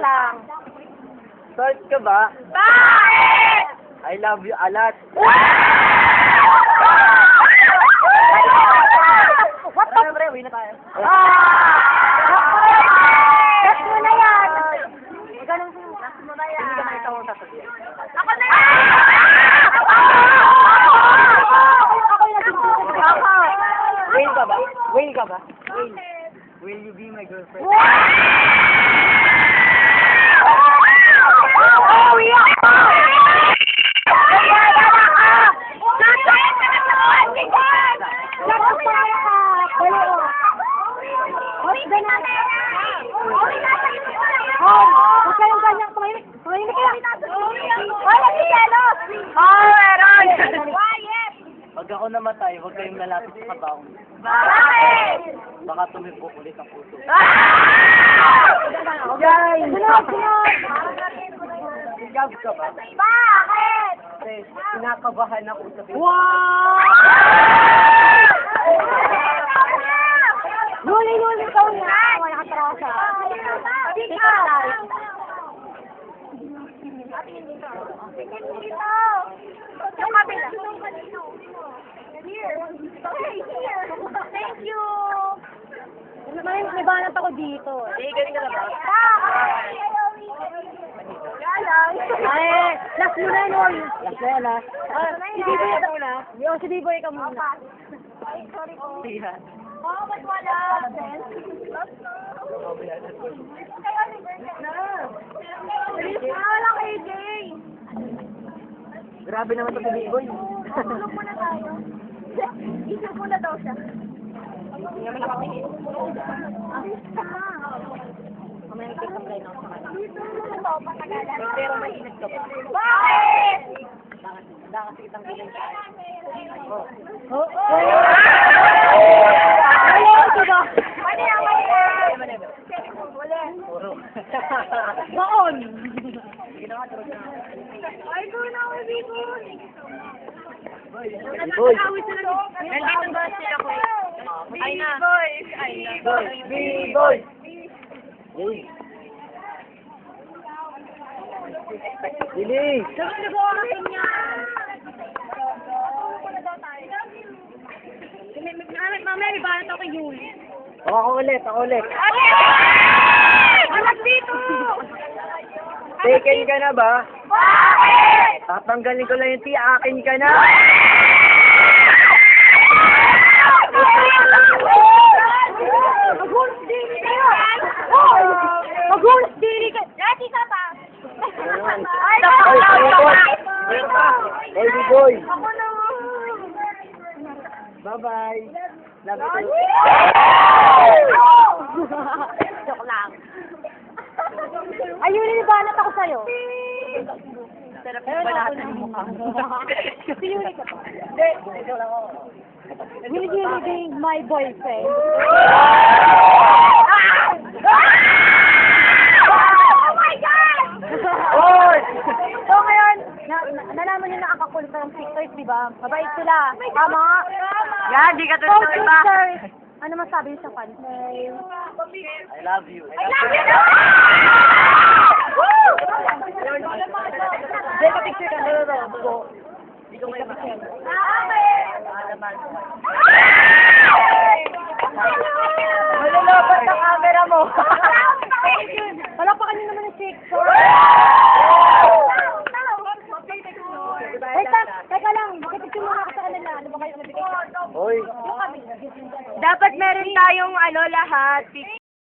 lang. Short ka ba? Bakit? I love you a lot. What the? Pre, uwi na tayo. Gas mo na yan. Ganun mo. Gas mo na yan. Hindi ka nakita mo sasabihin. Ako na yan! Ako yung naging ako. Wayne ka ba? Wayne ka ba? Wayne. Will you be my girlfriend? Pag ako namatay, huwag kayong lalapit sa kabaong. Bakit? Baka tumibok ulit ang puso. Yay! Sunod! Sigab ka ba? Bakit? Kasi kinakabahan ako sa video. Wow! Nuli ikaw na. Wala ka trasa. Ikaw! Yung kabila. Here. Thank you. May banat ako dito. Galing ka na ba? Ay, last mo na, Noy. Last na yan, ha? Si Biboy ka muna. Si Biboy ka muna. Sorry po. Siya. Oh, ba't wala? Wala kay Jay. Grabe naman ito si Biboy. Tulog muna tayo. Isip muna daw siya. Mamaya yung pick-up line ako sa kanya. Ito, patagalan. Pero may init ka ba? Bakit? Handa kasi kitang bilhin ka. Mali ang mali. Puro. Baon. Sige na nga, turog na. Ay, ko na ako dito. Boy. Nandito ba sila ko? Ay na. Boy. B-boy. Yay. Dili. Sabi na ko ako sa inyo. Mamaya, may banat ako kay Yuli. Ako ulit. Anak dito! Taken ka na ba? Bakit? Tatanggalin ko lang yung akin ka na. Mag-ulos dili kayo! Mag-ulos dili kayo! Dati ka pa! Ay, Boy, boy. Ako na! Bye-bye. Love you. Joke lang. Ayun, nibanat ako sa'yo. Sarap yung balatan ng mukha. Si Yuli ka pa. Hindi. Ito lang ako. Will you be my boyfriend? Oh my God! Oy! So ngayon, nalaman niyo na ang kakulit ng sisters, di ba? Mabait sila. Tama? Yan, di ka So, sisters, ano masabi niyo sa fans? I love you. I love you too! Woo! Hindi ka picture ka. Hindi ko may picture. Malulobot ang camera mo. Wala pa kanina naman ng chicks. Teka lang, makipicture muna ako sa kanila. Ano ba kayo nabigay? Oy. Dapat meron tayong lahat,